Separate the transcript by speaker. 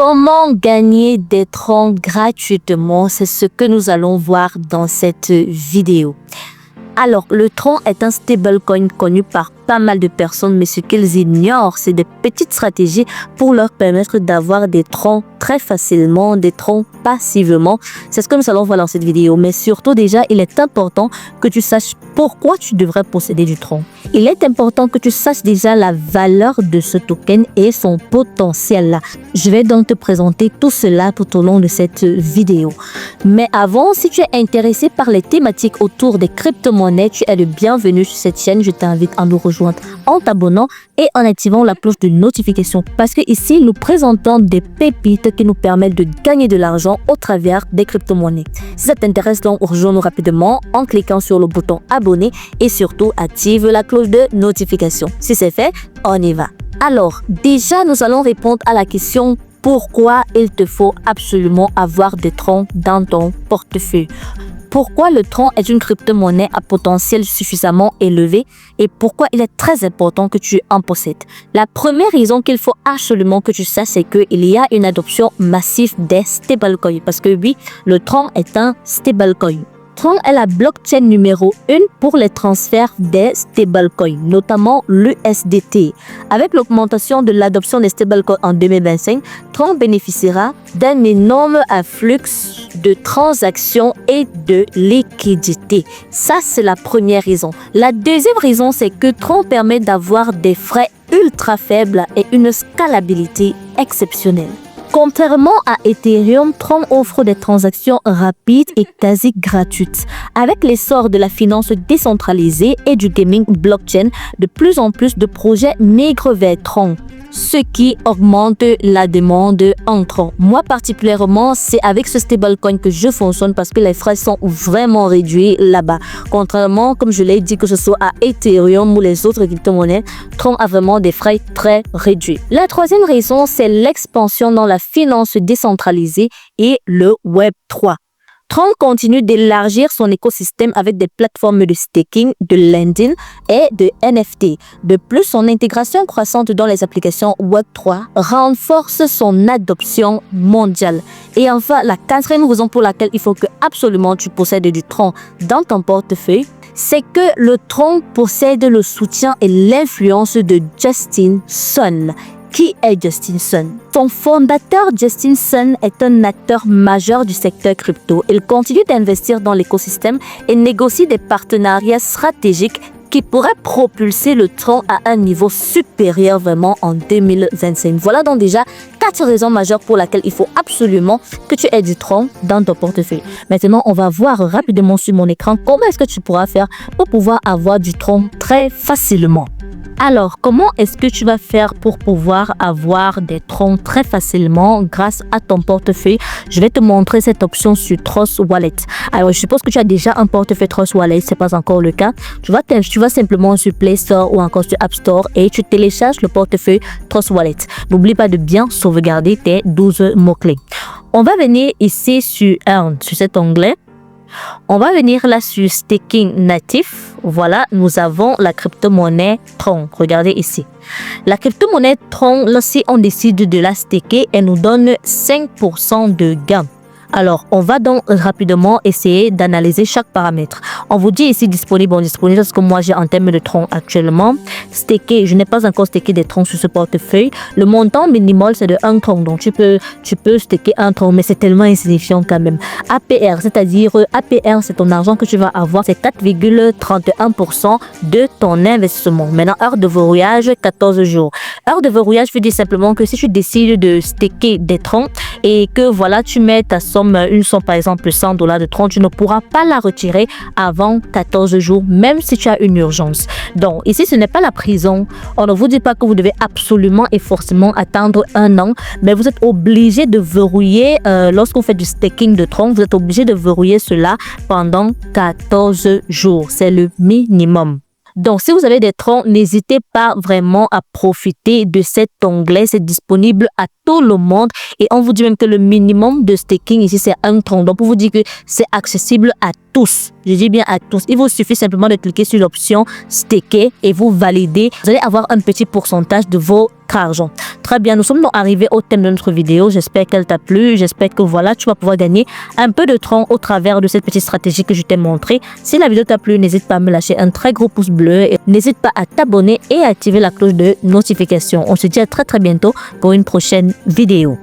Speaker 1: Comment gagner des troncs gratuitement? C'est ce que nous allons voir dans cette vidéo. Alors, le tronc est un stablecoin connu par pas mal de personnes, mais ce qu'ils ignorent, c'est des petites stratégies pour leur permettre d'avoir des troncs très facilement, des troncs passivement. C'est ce que nous allons voir dans cette vidéo. Mais surtout, déjà, il est important que tu saches pourquoi tu devrais posséder du tronc. Il est important que tu saches déjà la valeur de ce token et son potentiel. Je vais donc te présenter tout cela tout au long de cette vidéo. Mais avant, si tu es intéressé par les thématiques autour des crypto-monnaies, tu es le bienvenu sur cette chaîne. Je t'invite à nous rejoindre en t'abonnant et en activant la cloche de notification, parce que ici nous présentons des pépites qui nous permettent de gagner de l'argent au travers des crypto-monnaies. Si ça t'intéresse, donc rejoins-nous rapidement en cliquant sur le bouton abonner et surtout active la cloche de notification. Si c'est fait, on y va. Alors déjà, nous allons répondre à la question: pourquoi il te faut absolument avoir des troncs dans ton portefeuille? Pourquoi le tronc est une crypto-monnaie à potentiel suffisamment élevé et pourquoi il est très important que tu en possèdes? La première raison qu'il faut absolument que tu saches, c'est qu'il y a une adoption massive des stablecoins. Parce que oui, le tronc est un stablecoin. Tron est la blockchain numéro 1 pour les transferts des stablecoins, notamment l'USDT. Avec l'augmentation de l'adoption des stablecoins en 2025, Tron bénéficiera d'un énorme afflux de transactions et de liquidités. Ça, c'est la première raison. La deuxième raison, c'est que Tron permet d'avoir des frais ultra faibles et une scalabilité exceptionnelle. Contrairement à Ethereum, Tron offre des transactions rapides et quasi gratuites. Avec l'essor de la finance décentralisée et du gaming blockchain, de plus en plus de projets migrent vers Tron, ce qui augmente la demande en Tron. Moi particulièrement, c'est avec ce stablecoin que je fonctionne parce que les frais sont vraiment réduits là-bas. Contrairement, comme je l'ai dit, que ce soit à Ethereum ou les autres crypto-monnaies, Tron a vraiment des frais très réduits. La troisième raison, c'est l'expansion dans la finance décentralisée et le Web 3. Tron continue d'élargir son écosystème avec des plateformes de staking, de lending et de NFT. De plus, son intégration croissante dans les applications Web3 renforce son adoption mondiale. Et enfin, la quatrième raison pour laquelle il faut que absolument tu possèdes du Tron dans ton portefeuille, c'est que le Tron possède le soutien et l'influence de Justin Sun. Qui est Justin Sun? Son fondateur Justin Sun est un acteur majeur du secteur crypto. Il continue d'investir dans l'écosystème et négocie des partenariats stratégiques qui pourraient propulser le Tron à un niveau supérieur vraiment en 2025. Voilà donc déjà 4 raisons majeures pour lesquelles il faut absolument que tu aies du Tron dans ton portefeuille. Maintenant, on va voir rapidement sur mon écran comment est-ce que tu pourras faire pour pouvoir avoir du Tron très facilement. Alors, comment est-ce que tu vas faire pour pouvoir avoir des troncs très facilement grâce à ton portefeuille? Je vais te montrer cette option sur Trust Wallet. Alors, je suppose que tu as déjà un portefeuille Trust Wallet, ce n'est pas encore le cas. Tu vas simplement sur Play Store ou encore sur App Store et tu télécharges le portefeuille Trust Wallet. N'oublie pas de bien sauvegarder tes 12 mots-clés. On va venir ici sur Earn, sur cet onglet. On va venir là sur Staking Natif. Voilà, nous avons la crypto-monnaie Tron. Regardez ici. La crypto-monnaie Tron, là, si on décide de la staker, elle nous donne 5% de gain. Alors, on va donc rapidement essayer d'analyser chaque paramètre. On vous dit ici disponible, parce que moi j'ai en termes de troncs actuellement. Staker, je n'ai pas encore staké des troncs sur ce portefeuille. Le montant minimal c'est de 1 tronc, donc tu peux staker un tronc, mais c'est tellement insignifiant quand même. APR, c'est-à-dire APR, c'est ton argent que tu vas avoir, c'est 4,31% de ton investissement. Maintenant, heure de verrouillage, 14 jours. Heure de verrouillage veut dire simplement que si tu décides de staker des troncs et que voilà, tu mets ta somme, une somme par exemple $100 de Tron, tu ne pourras pas la retirer avant 14 jours, même si tu as une urgence. Donc ici, ce n'est pas la prison. On ne vous dit pas que vous devez absolument et forcément attendre 1 an, mais vous êtes obligé de verrouiller, lorsqu'on fait du staking de Tron, vous êtes obligé de verrouiller cela pendant 14 jours. C'est le minimum. Donc, si vous avez des troncs, n'hésitez pas vraiment à profiter de cet onglet. C'est disponible à tout le monde. Et on vous dit même que le minimum de staking ici, c'est 1 tronc. Donc, pour vous dire que c'est accessible à tous. Je dis bien à tous. Il vous suffit simplement de cliquer sur l'option staker et vous validez. Vous allez avoir un petit pourcentage de votre argent. Très bien, nous sommes donc arrivés au thème de notre vidéo. J'espère qu'elle t'a plu. J'espère que voilà, tu vas pouvoir gagner un peu de tronc au travers de cette petite stratégie que je t'ai montrée. Si la vidéo t'a plu, n'hésite pas à me lâcher un très gros pouce bleu et n'hésite pas à t'abonner et à activer la cloche de notification. On se dit à très bientôt pour une prochaine vidéo.